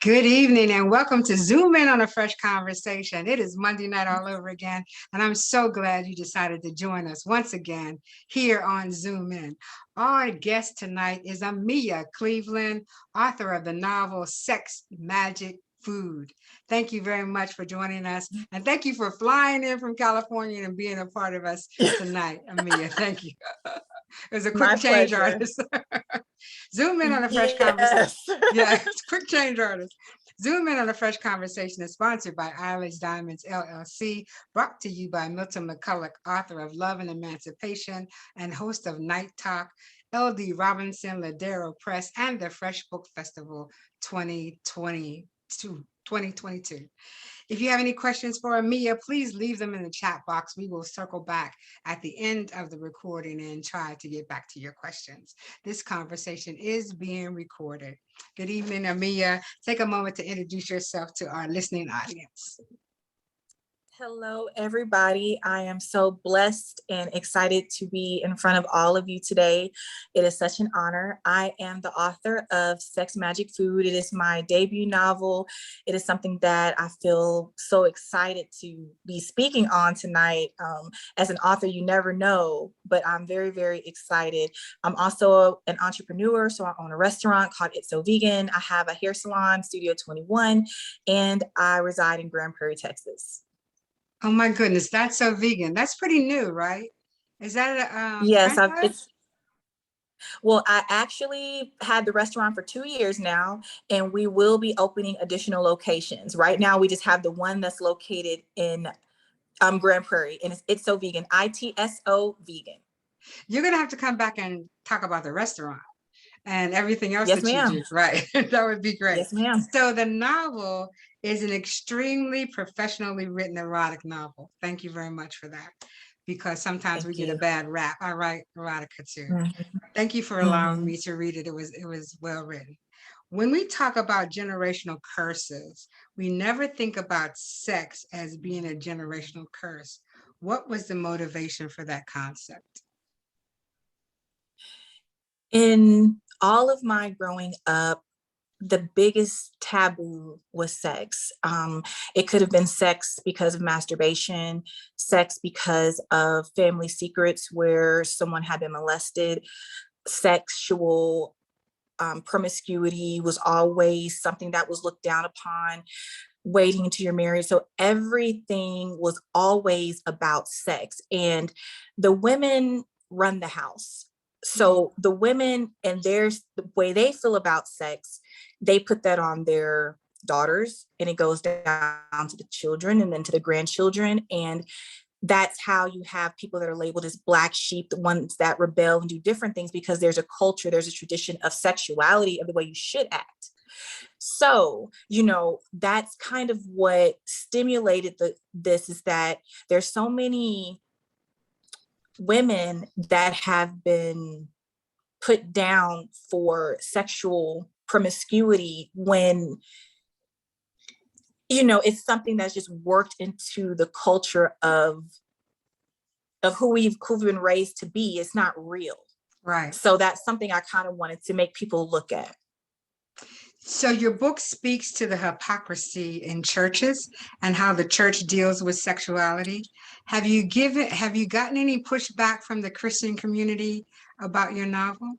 Good evening and welcome to Zoom In on a Fresh Conversation. It is Monday night all over again, and I'm so glad you decided to join us once again here on Zoom In. Our guest tonight is Amiya Cleveland, author of the novel Sex, Magic, Food. Thank you very much for joining us, and thank you for flying in from California and being a part of us tonight, Amiya. Thank you. It was a quick My change, pleasure. artist. Zoom In on a Fresh Conversation. Yes. Yeah, it's quick change, artist. Zoom In on a Fresh Conversation is sponsored by Eyelids Diamonds LLC, brought to you by Milton McCulloch, author of Love and Emancipation and host of Night Talk, LD Robinson Ladero Press, and the Fresh Book Festival 2022. If you have any questions for Amiya, please leave them in the chat box. We will circle back at the end of the recording and try to get back to your questions. This conversation is being recorded. Good evening, Amiya. Take a moment to introduce yourself to our listening audience. Hello, everybody. I am so blessed and excited to be in front of all of you today. It is such an honor. I am the author of Sex, Magic, Food. It is my debut novel. It is something that I feel so excited to be speaking on tonight. As an author, you never know, but I'm very, very excited. I'm also an entrepreneur, so I own a restaurant called It's So Vegan. I have a hair salon, Studio 21, and I reside in Grand Prairie, Texas. Oh my goodness, that's so vegan. That's pretty new, right? Is that a Yes, franchise? well, I actually had the restaurant for 2 years now, and we will be opening additional locations. Right now, we just have the one that's located in Grand Prairie, and it's So Vegan, ITSO Vegan. You're gonna have to come back and talk about the restaurant and everything else Yes, that you ma'am. do, right? That would be great. Yes, ma'am. So the novel is an extremely professionally written erotic novel. Thank you very much for that, because sometimes we Thank get a you. bad rap. I write erotica too. Mhm. Thank you for allowing Mhm. me to read it. It was well written. When we talk about generational curses, we never think about sex as being a generational curse. What was the motivation for that concept? In all of my growing up, the biggest taboo was sex. It could have been sex because of masturbation, sex because of family secrets where someone had been molested, sexual promiscuity was always something that was looked down upon, waiting until you're married. So everything was always about sex. And the women run the house. So the women and there's the way they feel about sex, they put that on their daughters, and it goes down to the children and then to the grandchildren. And that's how you have people that are labeled as black sheep, the ones that rebel and do different things, because there's a culture, there's a tradition of sexuality, of the way you should act. So, that's kind of what stimulated this, is that there's so many women that have been put down for sexual promiscuity when it's something that's just worked into the culture of who we've been raised to be. It's not real. Right. So that's something I kind of wanted to make people look at. So your book speaks to the hypocrisy in churches and how the church deals with sexuality. Have you gotten any pushback from the Christian community about your novel?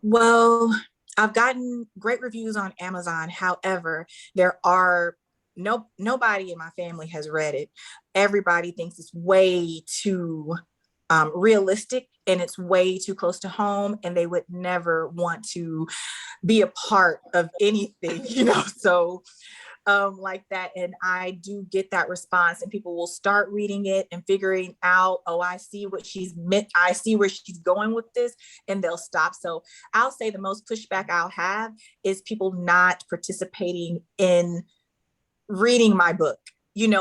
Well, I've gotten great reviews on Amazon. However, there are nobody in my family has read it. Everybody thinks it's way too realistic, and it's way too close to home, and they would never want to be a part of anything, so like that. And I do get that response, and people will start reading it and figuring out, oh, I see what she's meant. I see where she's going with this, and they'll stop. So I'll say the most pushback I'll have is people not participating in reading my book, and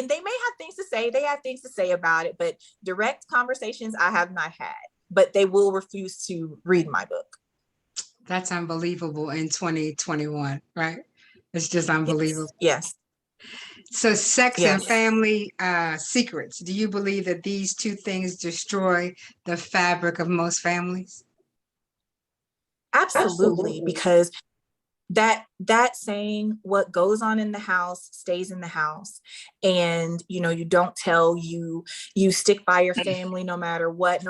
they may have things to say. They have things to say about it, but direct conversations I have not had, but they will refuse to read my book. That's unbelievable in 2021, right? It's just unbelievable. Yes. So sex and Yes. family secrets. Do you believe that these two things destroy the fabric of most families? Absolutely, because that saying, what goes on in the house stays in the house. And, you know, you don't tell, you stick by your family no matter what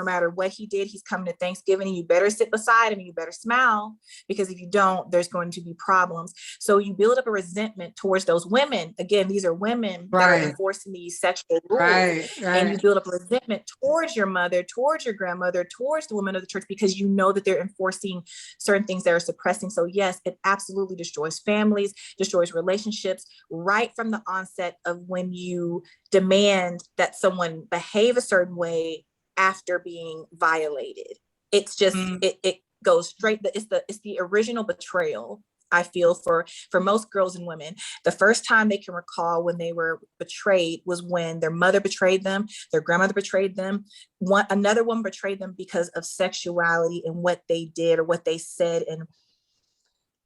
he did. He's coming to Thanksgiving and you better sit beside him and you better smile, because if you don't, there's going to be problems. So you build up a resentment towards those women. Again, these are women that are enforcing these sexual rules. And you build up a resentment towards your mother, towards your grandmother, towards the women of the church, because you know that they're enforcing certain things that are suppressing. So yes, it absolutely destroys families, destroys relationships right from the onset of when you demand that someone behave a certain way after being violated. It's just, it goes straight, it's the original betrayal. I feel for most girls and women, the first time they can recall when they were betrayed was when their mother betrayed them, their grandmother betrayed them, another woman betrayed them because of sexuality and what they did or what they said. And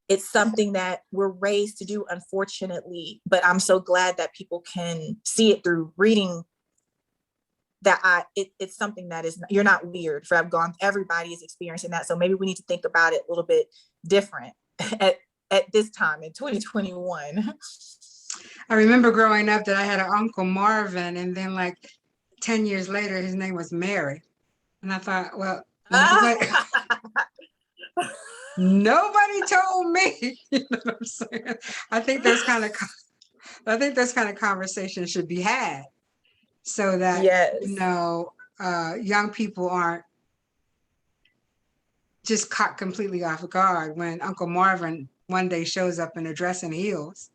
it's something that we're raised to do, unfortunately, but I'm so glad that people can see it through reading that it's something that is, you're not weird for, everybody is experiencing that. So maybe we need to think about it a little bit different at this time in 2021. I remember growing up that I had an Uncle Marvin, and then like 10 years later, his name was Mary. And I thought, well, nobody told me. You know what I'm saying? I think those kind of conversations should be had, so that you know, young people aren't just caught completely off guard when Uncle Marvin one day shows up in a dress and heels.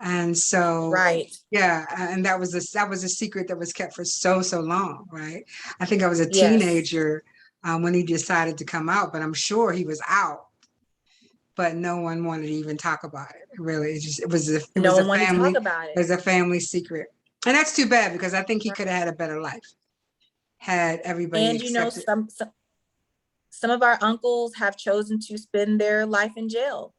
And so, yeah, and that was a secret that was kept for so long, right? I think I was a teenager when he decided to come out, but I'm sure he was out, but no one wanted to even talk about it. Really, it was a family secret, and that's too bad, because I think he could have had a better life had everybody accepted. You know, some of our uncles have chosen to spend their life in jail.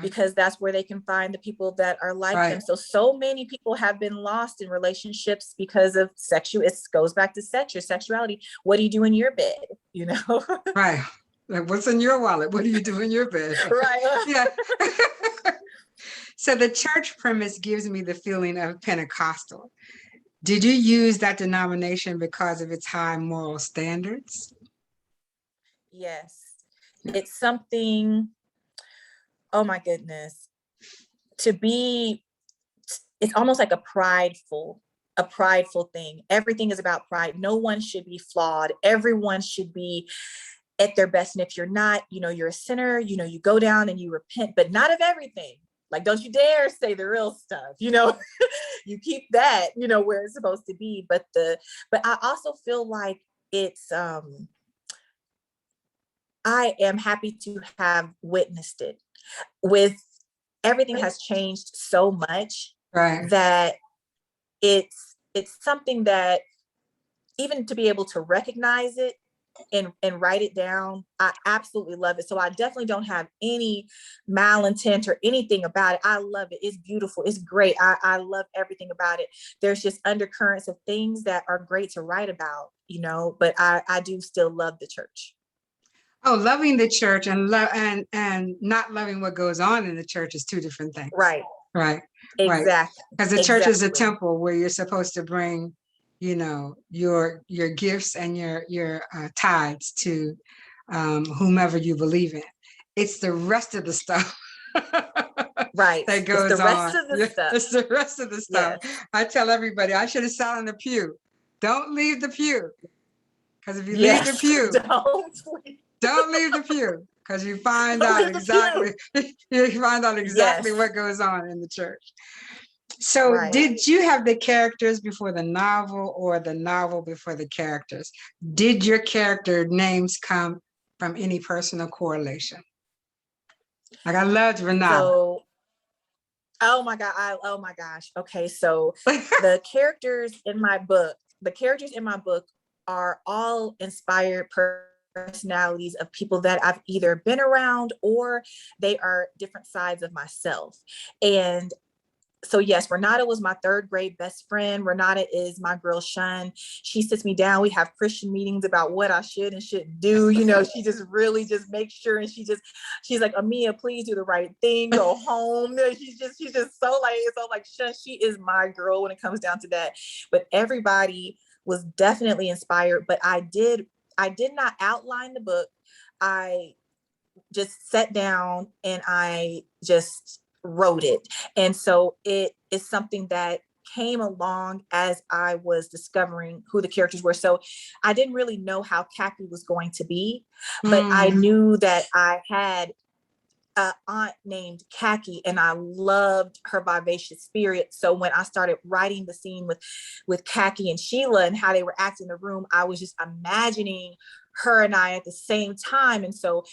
Because that's where they can find the people that are like them. So many people have been lost in relationships because of it goes back to sex, your sexuality. What do you do in your bed? You know? Right. Like, what's in your wallet? What do you do in your bed? Right. Yeah. So the church premise gives me the feeling of Pentecostal. Did you use that denomination because of its high moral standards? Yes. It's something, oh my goodness, it's almost like a prideful thing. Everything is about pride. No one should be flawed. Everyone should be at their best. And if you're not, you know, you're a sinner, you know, you go down and you repent, but not of everything. Like, don't you dare say the real stuff, you know. You keep that, you know, where it's supposed to be. But I also feel like it's I am happy to have witnessed it. With everything has changed so much, that it's something that even to be able to recognize it and write it down, I absolutely love it. So I definitely don't have any malintent or anything about it. I love it. It's beautiful. It's great. I love everything about it. There's just undercurrents of things that are great to write about, you know, but I do still love the church. Oh, loving the church and not loving what goes on in the church is two different things. Right. Exactly. Because the church is a temple where you're supposed to bring, you know, your gifts and your tithes to whomever you believe in. It's the rest of the stuff that goes on. It's the rest of the stuff. Yes. I tell everybody, I should have sat in the pew. Don't leave the pew, because if you leave the pew, don't leave the pew, because you find out exactly what goes on in the church. So did you have the characters before the novel, or the novel before the characters? Did your character names come from any personal correlation? Like, I loved Renata. So, oh my gosh. Okay. So the characters in my book are all inspired personalities of people that I've either been around, or they are different sides of myself. And so yes, Renata was my third grade best friend. Renata is my girl Shun. She sits me down. We have Christian meetings about what I should and shouldn't do. You know, she just really just makes sure, and she's like, Amiya, please do the right thing. Go home. She's just so like Shun. She is my girl when it comes down to that. But everybody was definitely inspired. But I did not outline the book. I just sat down and I just wrote it. And so it is something that came along as I was discovering who the characters were. So I didn't really know how Kathy was going to be, but I knew that I had an aunt named Khaki, and I loved her vivacious spirit. So when I started writing the scene with Khaki and Sheila and how they were acting in the room, I was just imagining her and I at the same time. And so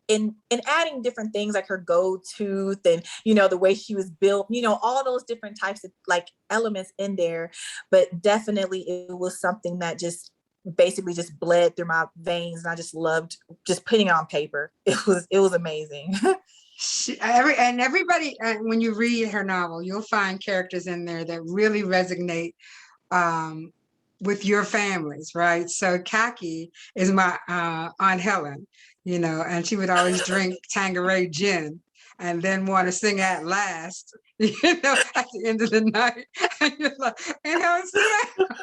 in adding different things like her gold tooth and, you know, the way she was built, you know, all those different types of like elements in there, but definitely it was something that just basically just bled through my veins, and I just loved just putting it on paper. It was amazing. Everybody, when you read her novel, you'll find characters in there that really resonate um, with your families, right? So Kaki is my Aunt Helen, you know, and she would always drink Tanqueray gin and then want to sing at last, you know, at the end of the night. And you're like, and Helen, sit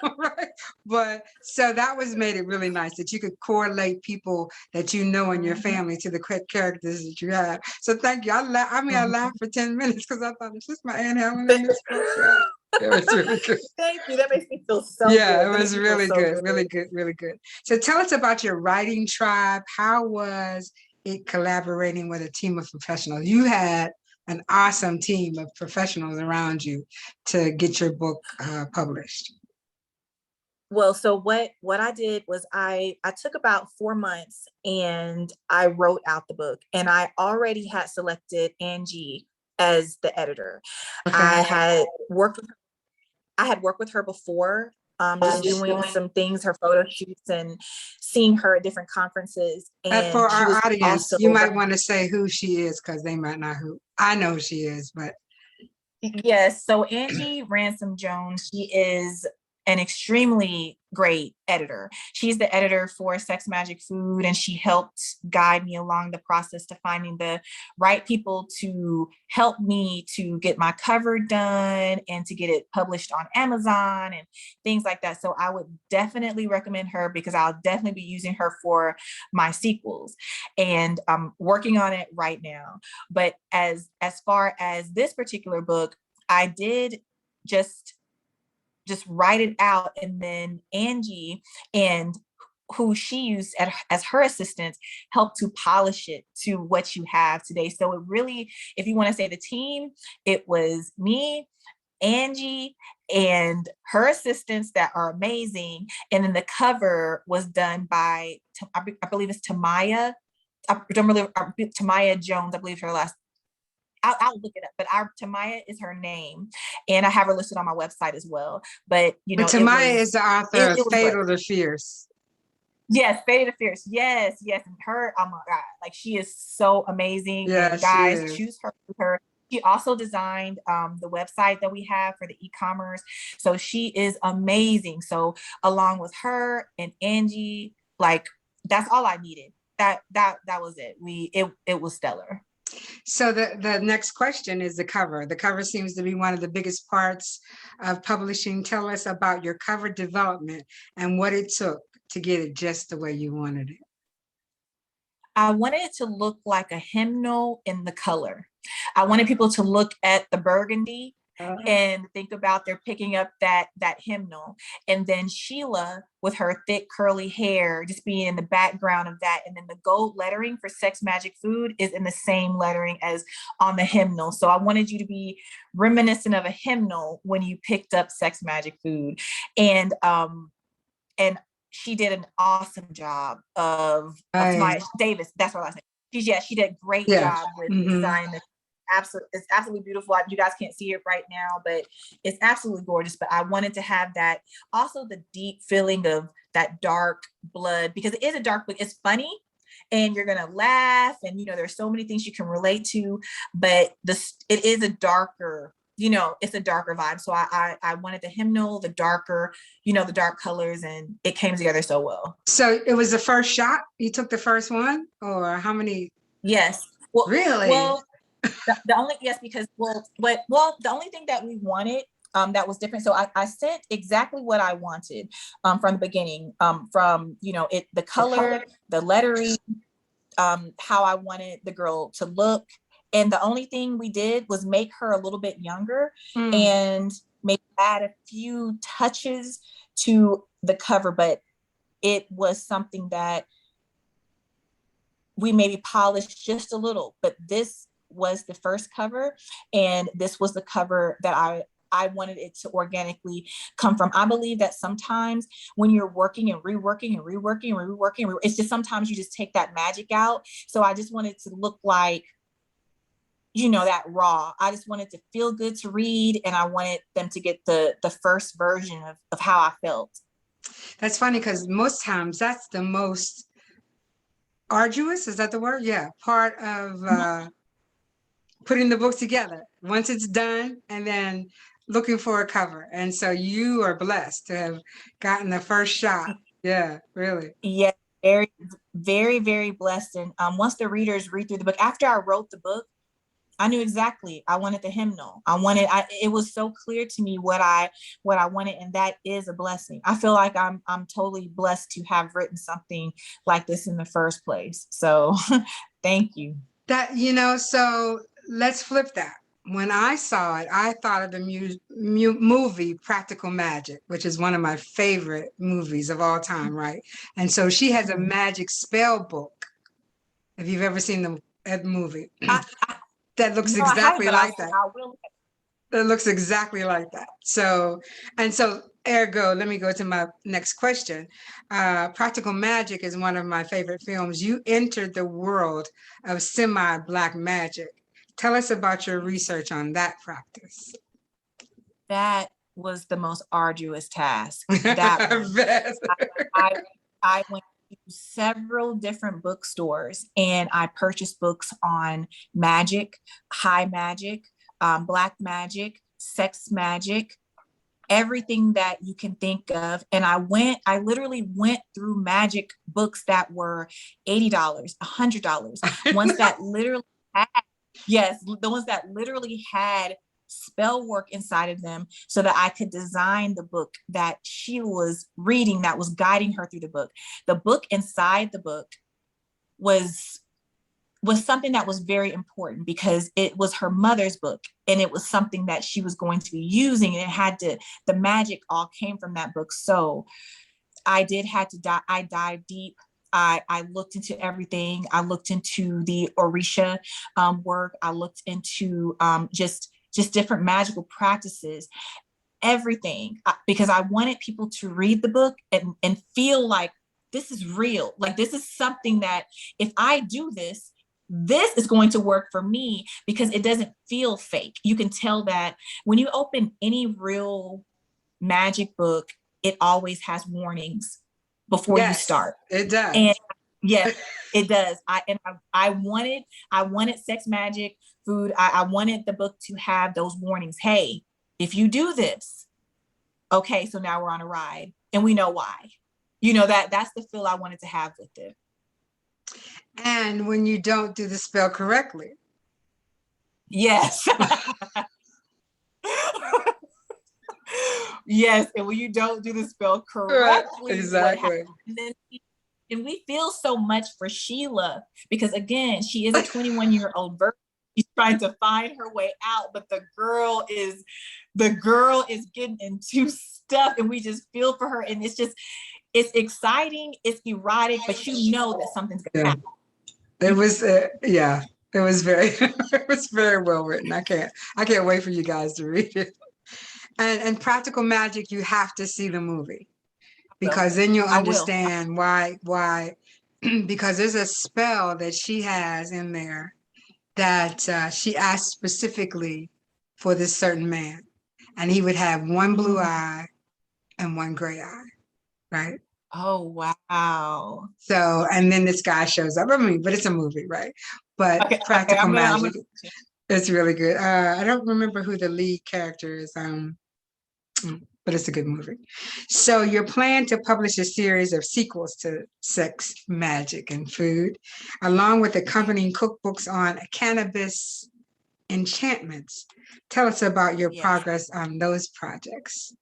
down, right? But so that was made it really nice that you could correlate people that you know in your family to the characters that you have. So thank you. I laughed for 10 minutes because I thought, is this my Aunt Helen in this book? Yeah. It was really good. Thank you. That makes me feel so yeah, good. it was really good, really good, really good. So tell us about your writing tribe. How was it collaborating with a team of professionals? You had an awesome team of professionals around you to get your book published. Well, so what I did was I took about 4 months and I wrote out the book, and I already had selected Angie as the editor. Okay. I had worked with her before, just doing some things, her photo shoots and seeing her at different conferences. And for she our was audience, also, you might want to say who she is because they might not who. I know who she is, but yes. So Angie Ransom Jones, she is an extremely great editor. She's the editor for Sex Magic Food, and she helped guide me along the process to finding the right people to help me to get my cover done and to get it published on Amazon and things like that. So I would definitely recommend her because I'll definitely be using her for my sequels, and I'm working on it right now. But as far as this particular book, I did just write it out, and then Angie and who she used as her assistant helped to polish it to what you have today. So it really, if you want to say the team, it was me, Angie, and her assistants that are amazing. And then the cover was done by, I believe it's Tamaya. I don't really, Tamaya Jones, I believe her last. I'll look it up, but Tamaya is her name, and I have her listed on my website as well. But you know, Tamaya is the author of it was Fatal to Fierce. Yes, Fatal to Fierce. Yes, yes. And her, oh my God, like she is so amazing. Yeah, and guys, choose her. She also designed the website that we have for the e-commerce. So she is amazing. So along with her and Angie, like that's all I needed. That was it. It was stellar. So the next question is the cover. The cover seems to be one of the biggest parts of publishing. Tell us about your cover development and what it took to get it just the way you wanted it. I wanted it to look like a hymnal in the color. I wanted people to look at the burgundy and think about they're picking up that hymnal, and then Sheila with her thick curly hair just being in the background of that, and then the gold lettering for Sex Magic Food is in the same lettering as on the hymnal. So I wanted you to be reminiscent of a hymnal when you picked up Sex Magic Food. And she did an awesome job of Tamaya Davis. That's what I said. She did a great job with designing the it's absolutely beautiful. You guys can't see it right now, but it's absolutely gorgeous. But I wanted to have that, also the deep feeling of that dark blood, because it is a dark book. It's funny and you're gonna laugh, and you know there's so many things you can relate to, but it is a darker it's a darker vibe. So I wanted the hymnal, the darker, the dark colors, and it came together so well. So it was the first shot? You took the first one, or how many? Yes. Well, Really? Well, the only, yes, because the only thing that we wanted that was different. So I sent exactly what I wanted from the beginning, from the color, the lettering, how I wanted the girl to look. And the only thing we did was make her a little bit younger and maybe add a few touches to the cover, but it was something that we maybe polished just a little. But this was the first cover, and this was the cover that I wanted it to organically come from. I believe that sometimes when you're working and reworking and reworking and reworking, it's just sometimes you just take that magic out. So I just wanted to look like, that raw. I just wanted to feel good to read, and I wanted them to get the first version of how I felt. That's funny, because most times that's the most arduous, is that the word? Yeah, part of putting the book together. Once it's done, and then looking for a cover. And so you are blessed to have gotten the first shot. Yeah, really. Yeah, very, very, very blessed. And once the readers read through the book, after I wrote the book, I knew exactly. I wanted the hymnal. It was so clear to me what I wanted, and that is a blessing. I feel like I'm totally blessed to have written something like this in the first place. So thank you. So let's flip that. When I saw it, I thought of the movie Practical Magic, which is one of my favorite movies of all time, right? And so she has a magic spell book. If you've ever seen the movie, that looks exactly like that. It looks exactly like that. So, ergo, let me go to my next question. Practical Magic is one of my favorite films. You entered the world of semi-black magic. Tell us about your research on that practice. That was the most arduous task. That one. I went to several different bookstores, and I purchased books on magic, high magic, black magic, sex magic, everything that you can think of. And I literally went through magic books that were $80, $100, ones that literally had, yes, the ones that literally had spell work inside of them, so that I could design the book that she was reading, that was guiding her through the book. The book inside the book was something that was very important, because it was her mother's book, and it was something that she was going to be using, and the magic all came from that book. So I dive deep. I looked into everything. I looked into the Orisha work. I looked into just different magical practices, everything, because I wanted people to read the book and feel like this is real. Like, this is something that if I do this is going to work for me, because it doesn't feel fake. You can tell that when you open any real magic book, it always has warnings before you start. It does. And yes, it does. I wanted sex magic food. I wanted the book to have those warnings. Hey, if you do this, okay, so now we're on a ride, and we know why. That's the feel I wanted to have with it. And when you don't do the spell correctly. Yes. Yes, and when you don't do the spell correctly, exactly. And we feel so much for Sheila, because again, she is a 21-year-old virgin. She's trying to find her way out, but the girl is getting into stuff, and we just feel for her. And it's exciting, it's erotic, but that something's gonna happen. It was it was very it was very well written. I can't wait for you guys to read it. And Practical Magic, you have to see the movie, because then you'll understand why because there's a spell that she has in there that she asked specifically for this certain man, and he would have one blue eye and one gray eye, right? Oh, wow. So, and then this guy shows up. I mean, but it's a movie, right? But Practical Magic. It's really good. I don't remember who the lead character is, but it's a good movie. So you're planning to publish a series of sequels to Sex, Magic, and Food, along with accompanying cookbooks on cannabis enchantments. Tell us about your Yes. progress on those projects.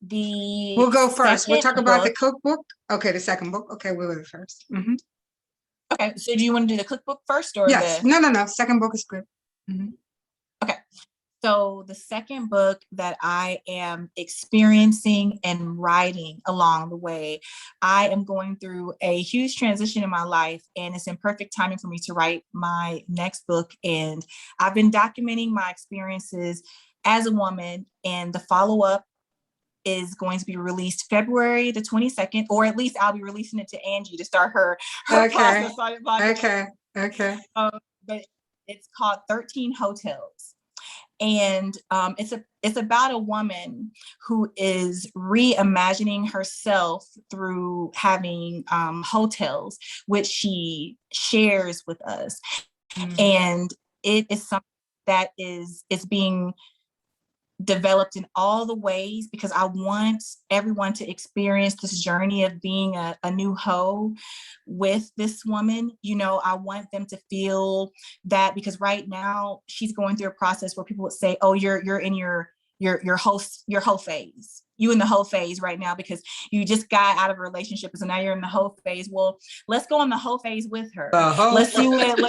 The We'll go first. We'll talk second about the book. cookbook. Okay, the second book. Okay, we'll go first. Mhm. Okay, so do you want to do the cookbook first or Yes. the? No. Second book is good. Mhm. Okay. So the second book that I am experiencing and writing along the way, I am going through a huge transition in my life, and it's in perfect timing for me to write my next book. And I've been documenting my experiences as a woman, and the follow-up is going to be released February the 22nd, or at least I'll be releasing it to Angie to start her Okay. process on it. Okay. But it's called 13 Hotels. And it's about a woman who is reimagining herself through having hotels, which she shares with us. And it is something that is being developed in all the ways, because I want everyone to experience this journey of being a new hoe with this woman. You know, I want them to feel that, because right now she's going through a process where people would say, oh, you're in your whole phase. You in the whole phase right now because you just got out of a relationship, so now you're in the whole phase. Well, let's go on the whole phase with her. Let's see what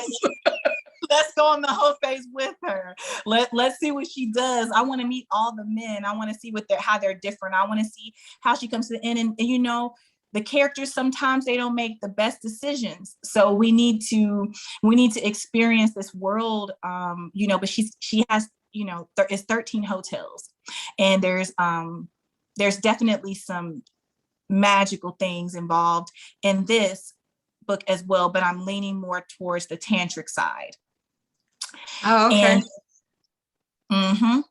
let's go on the whole phase with her. Let's see what she does. I want to meet all the men. I want to see how they're different. I want to see how she comes to the end. And you know, the characters, sometimes they don't make the best decisions. So we need to experience this world. You know, but she has, you know, it's 13 hotels, and there's definitely some magical things involved in this book as well, but I'm leaning more towards the tantric side. Oh, okay. And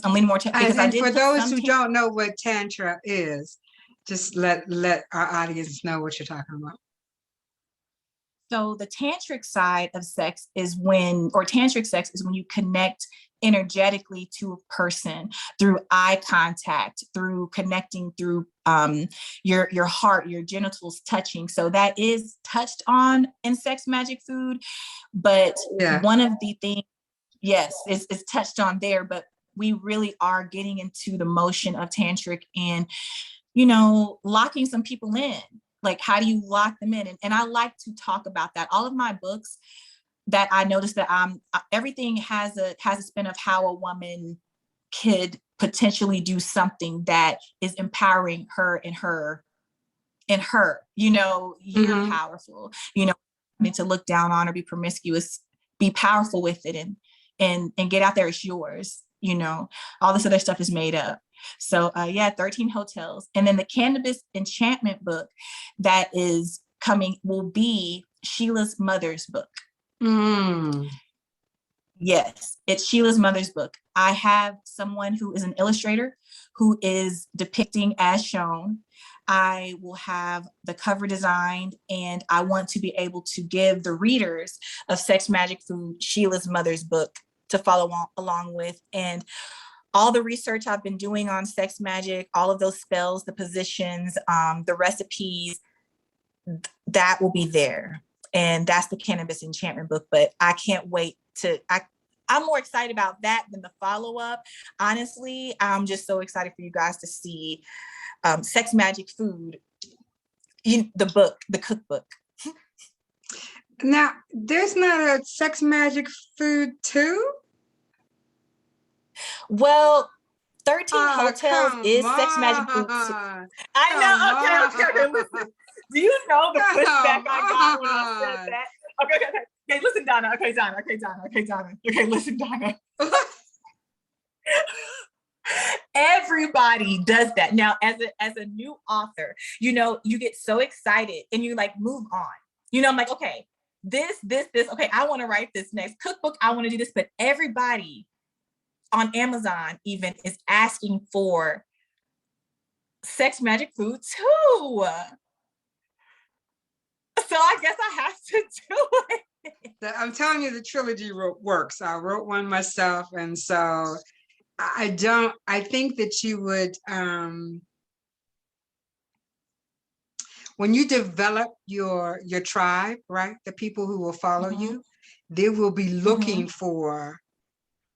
I'm leaning more because I And did for put those some who don't know what Tantra is, just let our audience know what you're talking about. So the tantric side of sex is tantric sex is when you connect energetically to a person through eye contact, through connecting through your heart, your genitals touching. So that is touched on in Sex, Magic, Food, but one of the things, yes, it's touched on there, but we really are getting into the motion of tantric and, you know, locking some people in. Like, how do you lock them in? And I like to talk about that. All of my books that I noticed that everything has a spin of how a woman could potentially do something that is empowering her in her, you know, you're powerful, you know, I mean, to look down on or be promiscuous, be powerful with it and get out there, it's yours, you know, all this other stuff is made up. So 13 hotels. And then the cannabis enchantment book that is coming will be Sheila's mother's book. Yes, it's Sheila's mother's book. I have someone who is an illustrator who is depicting as shown. I will have the cover designed, and I want to be able to give the readers of Sex, Magic, Food Sheila's mother's book to follow along with. And all the research I've been doing on sex magic, all of those spells, the positions, the recipes, that will be there. And that's the cannabis enchantment book. But I can't wait I'm more excited about that than the follow-up. Honestly, I'm just so excited for you guys to see Sex, Magic, Food, the book, the cookbook. Now, there's not a Sex, Magic, Food 2? Well, 13 Hotels is on. Sex, Magic, Food 2. I know. Okay. Listen. Do you know the pushback I got when I said that? Okay, listen, Donna. Okay, Donna. Okay, listen, Donna. Everybody does that. Now, as a new author, you know, you get so excited and you like move on. You know, I'm like, okay, this. Okay, I want to write this next cookbook. I want to do this. But everybody on Amazon even is asking for Sex, Magic, Food too. So I guess I have to do it. I'm telling you, the trilogy works. I wrote one myself, and so I think that you would, when you develop your tribe, right? The people who will follow Mhm, you, they will be looking mhm. for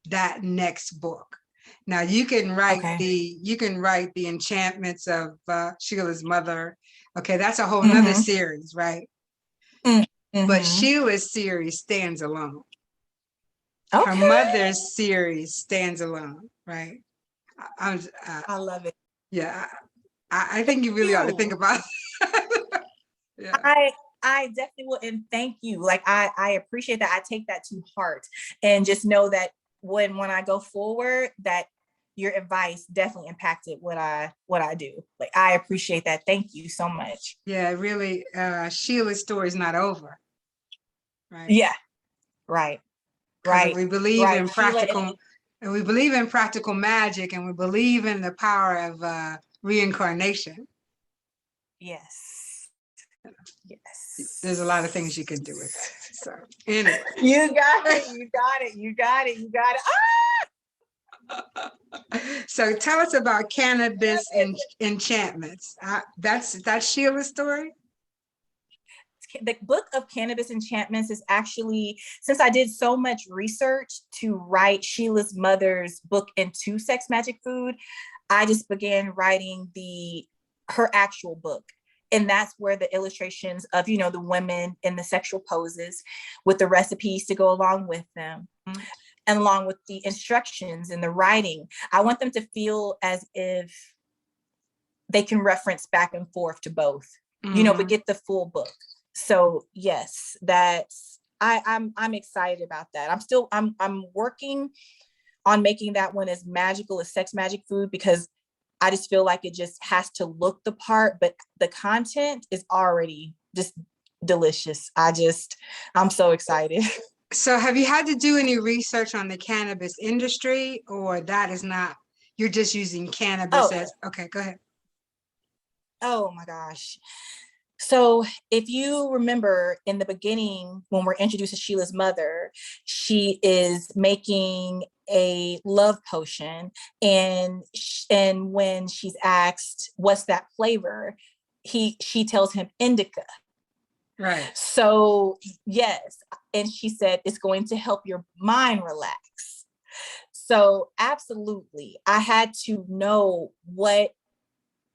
that next book. Now you can write Okay. the enchantments of Sheila's mother. Okay, that's a whole nother Mhm, series, right? But mhm. Sheila's series stands alone. Her Okay. mother's series stands alone, right? I love it. Yeah, I Thank think you really ought to think you. about it. Yeah. I I definitely will, and thank you. Like I appreciate that. I take that to heart, and just know that when I go forward, that your advice definitely impacted what I do. Like I appreciate that. Thank you so much. Yeah, really, Sheila's story's not over, right? Yeah. Right. Because Right. we believe Right. in Sheila. practical magic, and we believe in the power of reincarnation. Yes. There's a lot of things you can do with Yes. that. So anyway, You got it. You got it. You got it. You got it. so tell us about Ah! cannabis enchantments. That's Sheila's story. The book of Cannabis Enchantments is actually, since I did so much research to write Sheila's mother's book into Sex Magic Food, I just began writing her actual book. And that's where the illustrations of, the women in the sexual poses with the recipes to go along with them, Mm-hmm. and along with the instructions and the writing. I want them to feel as if they can reference back and forth to both, but get the full book. So yes, I'm excited about that. I'm working on making that one as magical as Sex Magic Food, because I just feel like it just has to look the part, but the content is already just delicious. I'm so excited. So have you had to do any research on the cannabis industry, or that is not, you're just using cannabis Oh, as, okay, go ahead. oh my gosh. So if you remember in the beginning, when we're introduced to Sheila's mother, she is making a love potion, and when she's asked what's that flavor, she tells him indica. Right. So yes, and she said it's going to help your mind relax. So absolutely, I had to know what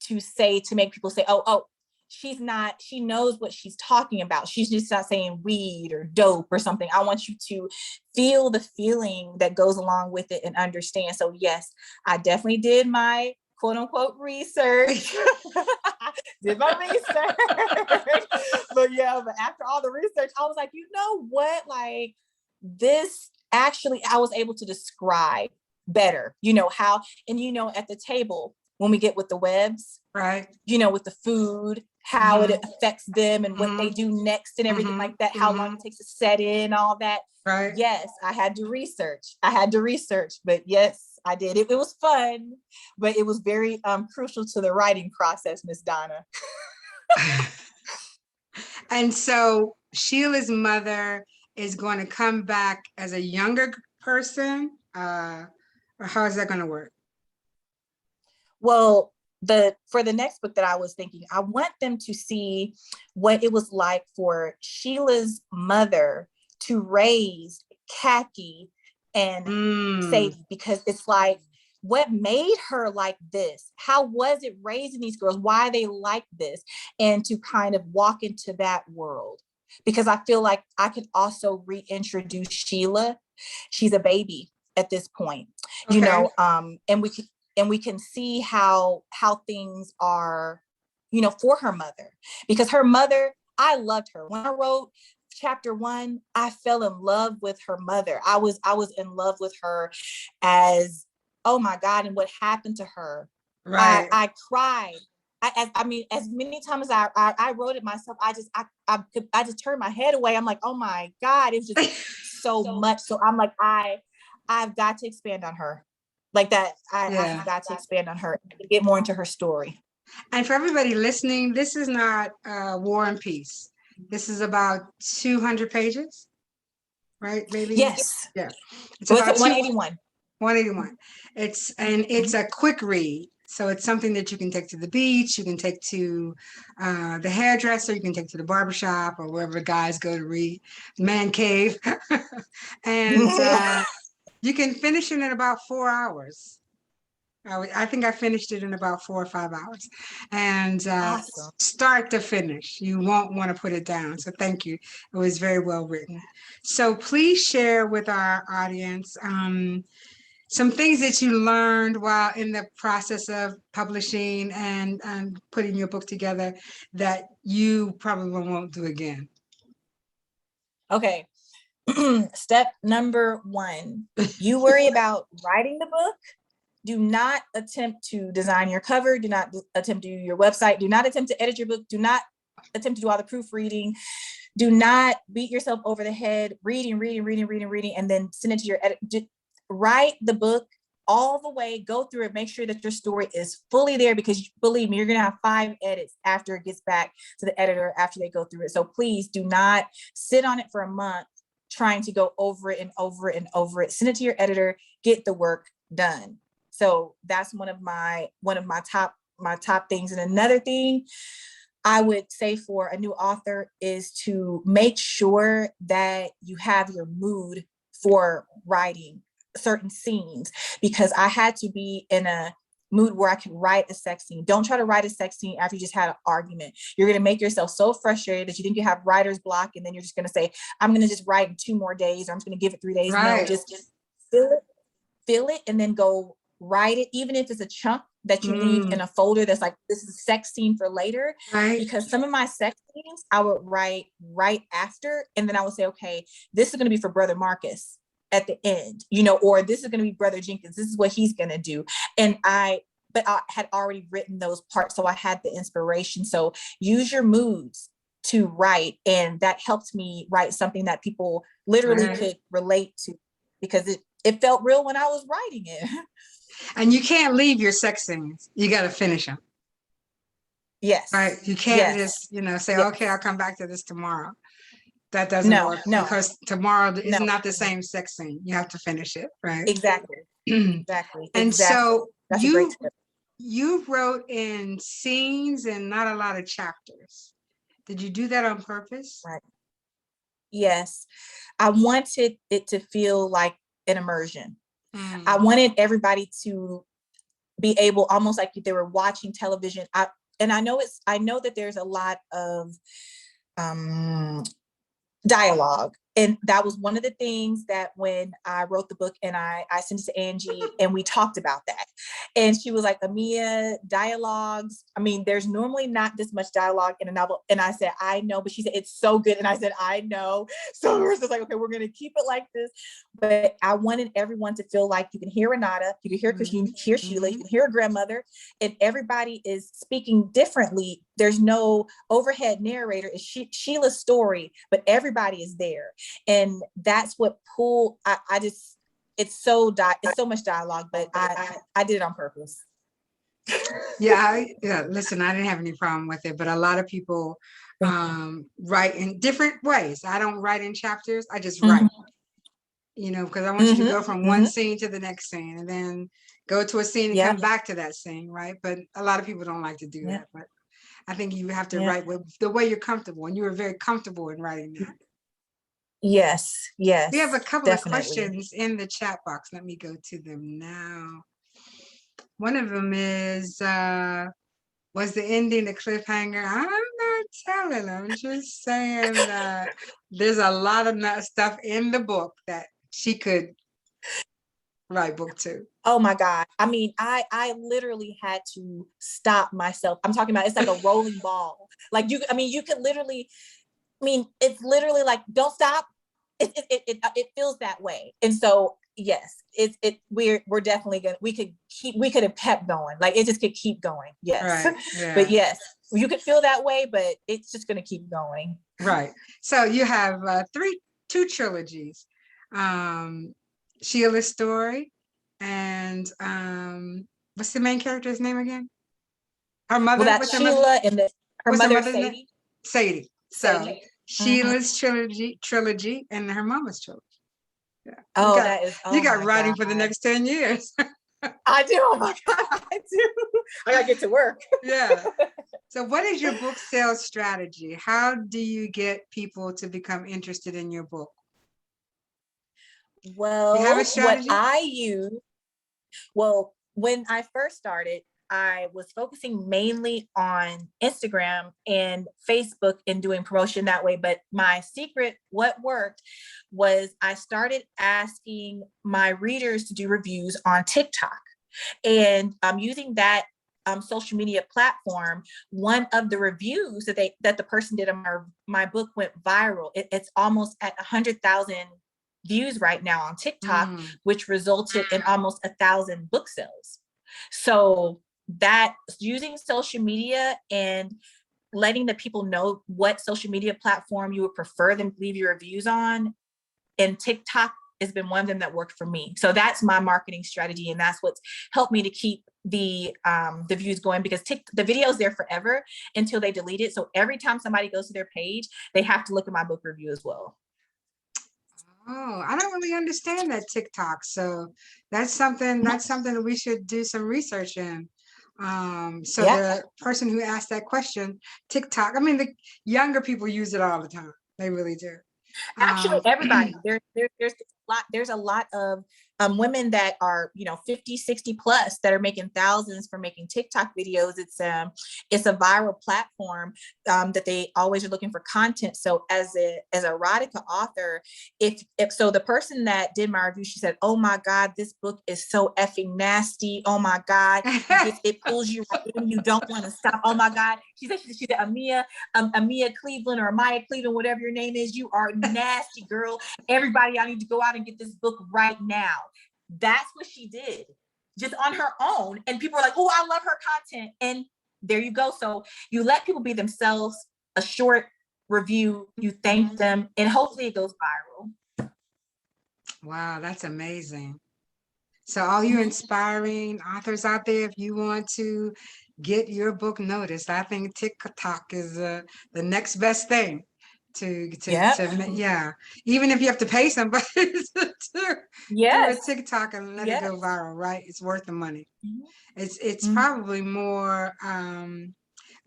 to say to make people say, oh, she knows what she's talking about. She's just not saying weed or dope or something. I want you to feel the feeling that goes along with it and understand. So yes, I definitely did my quote unquote research. Did my research. But after all the research, I was like, you know what? Like this actually, I was able to describe better, how, and at the table, when we get with the webs, Right. with the food, how it Mhm. affects them and what they Mhm. do next and everything Mhm. like that, how long Mhm. it takes to set in, all that. Right. Yes, I had to research. But yes, I did. It was fun, but it was very crucial to the writing process, Miss Donna. And so Sheila's mother is going to come back as a younger person, or how is that going to work? Well, for the next book that I was thinking, I want them to see what it was like for Sheila's mother to raise Khaki and Mm, Sadie, because it's like, what made her like this? How was it raising these girls? Why they like this? And to kind of walk into that world, because I feel like I could also reintroduce Sheila. She's a baby at this point, okay. and we can see how things are, for her mother, because her mother, I loved her. When I wrote chapter 1, I fell in love with her mother. I was in love with her as, oh my God, and what happened to her. Right. I cried. I mean, as many times as I wrote it myself, I just turned my head away. I'm like, oh my God, it's just so much. So I'm like, I've got to expand on her like that. I Yeah. have got to expand on her, get more into her story. And for everybody listening, this is not War and Peace. This is about 200 pages. right? Maybe. Yes. Yeah. It's What's about it? 181. 181. It's a quick read. So it's something that you can take to the beach, you can take to the hairdresser, you can take to the barbershop or wherever guys go to read, man cave. And you can finish it in about 4 hours. I think I finished it in about 4 or 5 hours, and Awesome. start to finish. You won't want to put it down. So thank you. It was very well written. So please share with our audience some things that you learned while in the process of publishing and putting your book together that you probably won't do again. Okay. Step number 1, you worry about writing the book. Do not attempt to design your cover. Do not attempt to do your website. Do not attempt to edit your book. Do not attempt to do all the proofreading. Do not beat yourself over the head, reading, and then send it to your editor. Write the book all the way, go through it, make sure that your story is fully there, because believe me, you're going to have 5 edits after it gets back to the editor after they go through it. So please do not sit on it for a month trying to go over it and over it and over it. Send it to your editor, get the work done. So that's one of my top things. And another thing I would say for a new author is to make sure that you have your mood for writing certain scenes, because I had to be in a mood where I can write a sex scene. Don't try to write a sex scene after you just had an argument. You're going to make yourself so frustrated that you think you have writer's block, and then you're just going to say, I'm going to just write in 2 more days, or I'm just going to give it 3 days. Right. No, just feel it, and then go write it, even if it's a chunk that you leave in a folder that's like, this is a sex scene for later. Right. Because some of my sex scenes I would write right after, and then I would say, okay, this is going to be for Brother Marcus at the end, or this is going to be Brother Jenkins. This is what he's going to do. But I had already written those parts, so I had the inspiration. So use your moods to write, and that helped me write something that people literally could relate to, because it felt real when I was writing it. And you can't leave your sex scenes. You got to finish them. Yes. Right. You can't just, say, okay, I'll come back to this tomorrow. That doesn't work, because tomorrow is not the same sex scene. You have to finish it. Right. Exactly. And so that's a great tip. You wrote in scenes and not a lot of chapters. Did you do that on purpose? Right. Yes. I wanted it to feel like an immersion. I wanted everybody to be able, almost like they were watching television. I know that there's a lot of dialogue. And that was one of the things that when I wrote the book and I sent it to Angie and we talked about that. And she was like, Amiya, dialogues, I mean, there's normally not this much dialogue in a novel. And I said, I know, but she said, it's so good. And I said, I know. So we're just like, okay, we're going to keep it like this. But I wanted everyone to feel like you can hear Renata, you can hear Christine, you can hear Sheila, you can hear her grandmother, and everybody is speaking differently. There's no overhead narrator. It's Sheila's story, but everybody is there. And that's what pulled, it's so much dialogue, but I did it on purpose. Yeah, listen, I didn't have any problem with it, but a lot of people write in different ways. I don't write in chapters. I just write, because I want you to go from one scene to the next scene and then go to a scene and come back to that scene. Right. But a lot of people don't like to do that. But I think you have to write with the way you're comfortable, and you were very comfortable in writing that. Yes. We have a couple of questions in the chat box. Let me go to them now. One of them is, was the ending a cliffhanger? I'm not telling. I'm just saying that there's a lot of stuff in the book that she could write book 2. Oh my God. I mean, I literally had to stop myself. I'm talking about, it's like a rolling ball. Like you could literally, it's literally like, don't stop. It feels that way. And so, yes, we're definitely gonna, we could have kept going. Like it just could keep going. Yes. Right. Yeah. But yes, you could feel that way, but it's just going to keep going. Right. So you have 2 trilogies, Sheila's story, and what's the main character's name again? Her mother. Well, that's Sheila, and her mother, Sadie. Sadie. So Sheila's trilogy and her mama's trilogy. Yeah. Oh, that is, You oh got my writing God. for the next 10 years. I do. Oh my God, I do. I gotta get to work. Yeah. So what is your book sales strategy? How do you get people to become interested in your book? You have a Well, what strategy? I use, well, when I first started, I was focusing mainly on Instagram and Facebook and doing promotion that way. But my secret, what worked, was I started asking my readers to do reviews on TikTok. And using that social media platform, one of the reviews that the person did on my book went viral. It's almost at 100,000 views right now on TikTok, Mm. which resulted in almost 1,000 book sales. So that using social media and letting the people know what social media platform you would prefer them leave your reviews on, and TikTok has been one of them that worked for me. So that's my marketing strategy, and that's what's helped me to keep the views going, because the video is there forever until they delete it. So every time somebody goes to their page, they have to look at my book review as well. Oh, I don't really understand that TikTok. So that's something that we should do some research in. So Yeah. the person who asked that question, TikTok, I mean, the younger people use it all the time. They really do. Actually, Um, everybody. There's a lot of women that are, 50, 60 plus that are making thousands for making TikTok videos. It's a viral platform that they always are looking for content. So as a erotica author, if so, the person that did my review, she said, "Oh my God, this book is so effing nasty. Oh my God, it pulls you right in. You don't want to stop. Oh my God." She said, Amiya Cleveland or Amiya Cleveland, whatever your name is, you are nasty, girl. Everybody, I need to go out and get this book right now. That's what she did, just on her own. And people are like, "Oh, I love her content." And there you go. So you let people be themselves, a short review, you thank them, and hopefully it goes viral. wow, that's amazing. So all you inspiring authors out there, if you want to get your book noticed, I think TikTok is the next best thing Yeah. yeah. Even if you have to pay somebody to do a Yes. TikTok and let it Yes. go viral, right? It's worth the money. It's Mm-hmm. probably more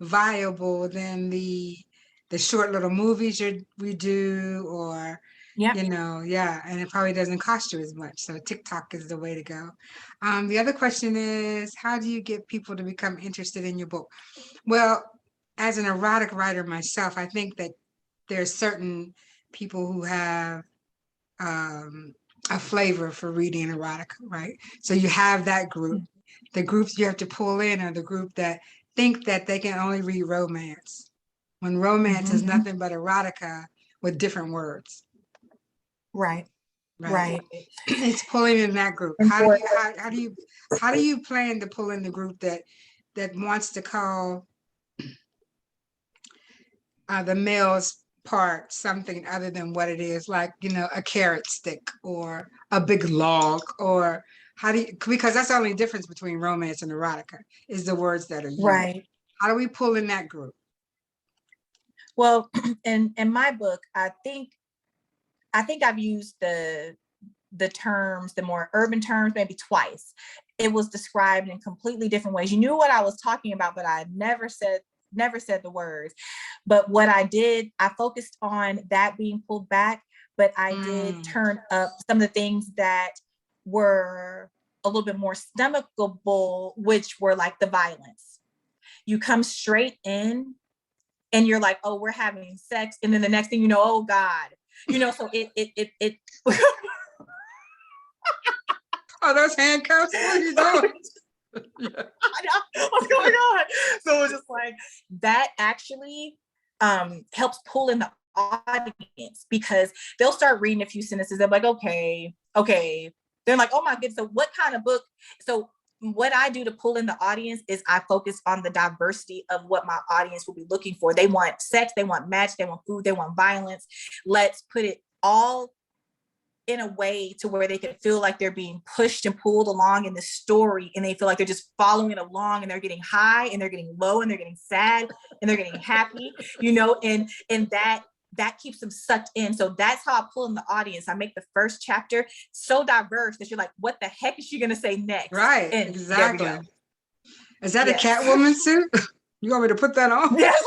viable than the short little movies we do, or Yeah. yeah, and it probably doesn't cost you as much. So TikTok is the way to go. The other question is, how do you get people to become interested in your book? Well, as an erotic writer myself, I think that there's certain people who have a flavor for reading erotica, right? So you have that group. The groups you have to pull in are the group that think that they can only read romance, when romance is Mm-hmm. nothing but erotica with different words. Right. Right. Right. It's pulling in that group. How do you plan to pull in the group that wants to call the male's part something other than what it is, like, a carrot stick or a big log, or how do you, because that's the only difference between romance and erotica is the words that are used. Right. How do we pull in that group? Well, in my book, I think I've used the terms, the more urban terms, maybe twice. It was described in completely different ways. You knew what I was talking about, but I never said the words. But what I did, I focused on that being pulled back, but I did turn up some of the things that were a little bit more stomachable, which were like the violence. You come straight in and you're like, "Oh, we're having sex," and then the next thing you know, "Oh God," so it Are those handcuffs? What are you doing? Yeah. I know what's going on. So it was just like that actually helps pull in the audience, because they'll start reading a few sentences. They're like, okay. They're like, "Oh my goodness. So what kind of book?" So what I do to pull in the audience is I focus on the diversity of what my audience will be looking for. They want sex, they want magic, they want food, they want violence. Let's put it all in a way to where they can feel like they're being pushed and pulled along in the story, and they feel like they're just following it along, and they're getting high and they're getting low and they're getting sad and they're getting happy, and that that keeps them sucked in. So that's how I pull in the audience. I make the first chapter so diverse that you're like, what the heck is she going to say next? Right, And exactly. there we go. Is that Yes. a Catwoman suit? You want me to put that on? Yes.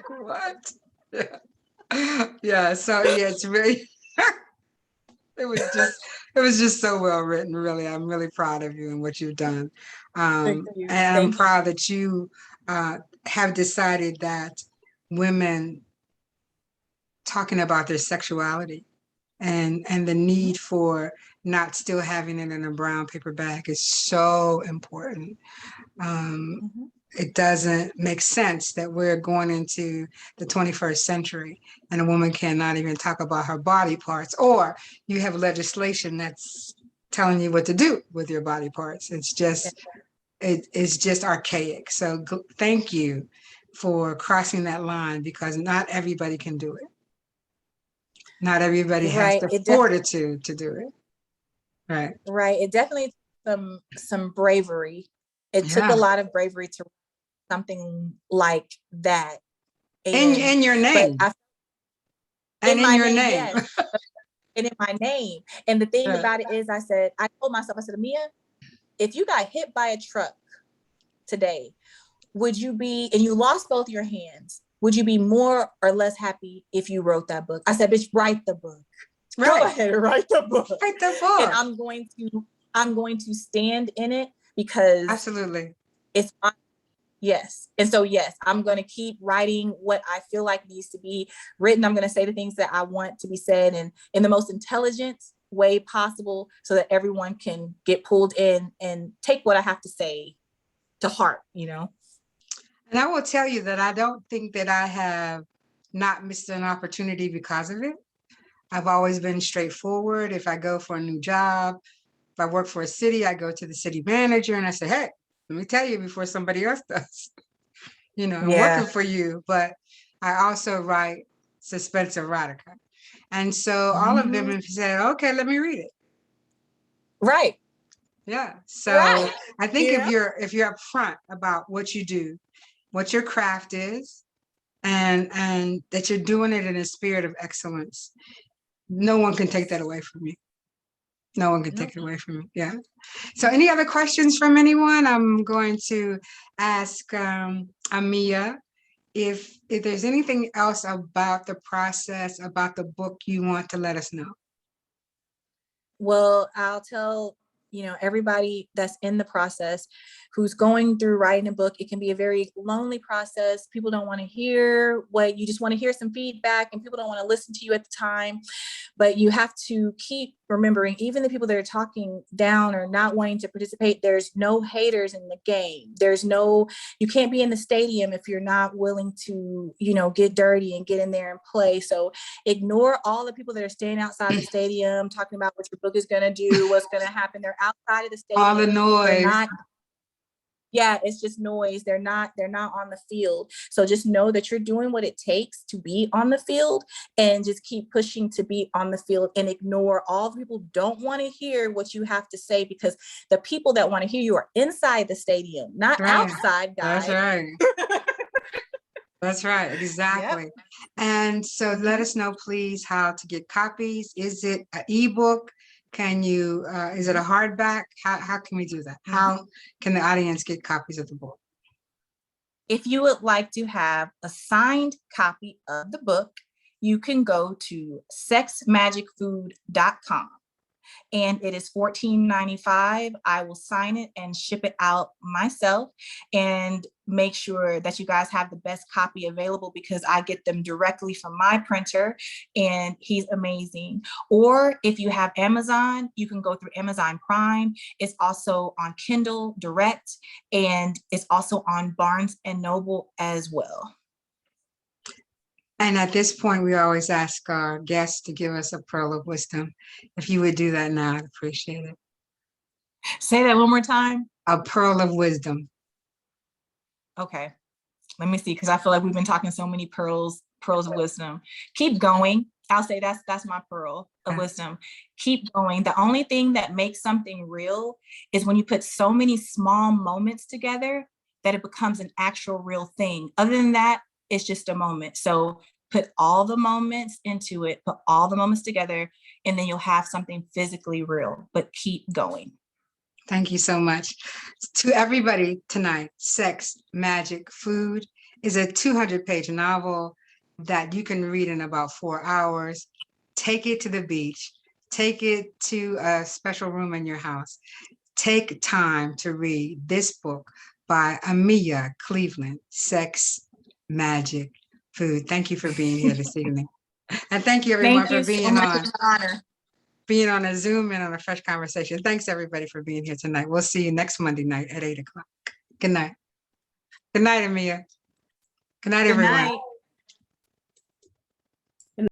What? Yeah. Yeah, so yeah, it's really it was just so well written, really. I'm really proud of you and what you've done. Thank you. And I'm Thank you. proud that you have decided that women talking about their sexuality and the need for not still having it in a brown paper bag is so important. It doesn't make sense that we're going into the 21st century and a woman cannot even talk about her body parts, or you have legislation that's telling you what to do with your body parts. It's just archaic. So thank you for crossing that line, because not everybody can do it. Not everybody has Right. the fortitude to do it. Right. Right. It definitely took some bravery. It took Yeah. a lot of bravery to something like that. In your name. And in your name. Yes. And in my name. And the thing Yeah. about it is, I told myself, I said, Amiya, if you got hit by a truck today, would you be, and you lost both your hands, would you be more or less happy if you wrote that book? I said, bitch, write the book. Right. Go ahead and write the book. Write the book. And I'm going to stand in it, because absolutely, it's my, yes. And so, yes, I'm going to keep writing what I feel like needs to be written. I'm going to say the things that I want to be said, and in the most intelligent way possible, so that everyone can get pulled in and take what I have to say to heart, you know? And I will tell you that I don't think that I have not missed an opportunity because of it. I've always been straightforward. If I go for a new job, if I work for a city, I go to the city manager and I say, hey, let me tell you before somebody else does. You know, I'm working for you, but I also write suspense erotica. And so all of them have said, okay, let me read it. Right. Yeah. So right. I think if you're upfront about what you do, what your craft is, and that you're doing it in a spirit of excellence, no one can take that away from you. No one can take it away from you. Yeah. So any other questions from anyone? I'm going to ask Amiya if there's anything else about the process, about the book you want to let us know. Well, I'll tell, everybody that's in the process, who's going through writing a book, it can be a very lonely process. People don't want to hear what you just want to hear some feedback, and people don't want to listen to you at the time. But you have to keep remembering, even the people that are talking down or not wanting to participate, there's no haters in the game. You can't be in the stadium if you're not willing to, get dirty and get in there and play. So ignore all the people that are staying outside the stadium, talking about what your book is going to do, what's going to happen. They're outside of the stadium. All the noise. They're not. Yeah, it's just noise. They're not on the field. So just know that you're doing what it takes to be on the field, and just keep pushing to be on the field, and ignore all the people who don't want to hear what you have to say, because the people that want to hear you are inside the stadium, not outside, guys. That's right. That's right. Exactly. Yep. And so let us know, please, how to get copies. Is it an ebook? Can you, is it a hardback? How can we do that? How can the audience get copies of the book? If you would like to have a signed copy of the book, you can go to sexmagicfood.com. And it is $14.95. I will sign it and ship it out myself, and make sure that you guys have the best copy available, because I get them directly from my printer, and he's amazing. Or if you have Amazon, you can go through Amazon Prime. It's also on Kindle Direct, and it's also on Barnes and Noble as well. And at this point, we always ask our guests to give us a pearl of wisdom. If you would do that now, I'd appreciate it. Say that one more time. A pearl of wisdom. Okay. Let me see, because I feel like we've been talking so many pearls of wisdom. Keep going. I'll say that's my pearl of wisdom. Keep going. The only thing that makes something real is when you put so many small moments together that it becomes an actual real thing. Other than that, it's just a moment. So put all the moments into it, put all the moments together, and then you'll have something physically real, but keep going. Thank you so much. To everybody tonight, Sex, Magic, Food is a 200-page novel that you can read in about 4 hours. Take it to the beach. Take it to a special room in your house. Take time to read this book by Amiya Cleveland, Sex, Magic, Food. Thank you for being here this evening. And thank you everyone for being on. It's an honor. Being on a Zoom and on a fresh conversation. Thanks everybody for being here tonight. We'll see you next Monday night at 8 o'clock. Good night. Good night, Amiya. Good night, everyone. Good night.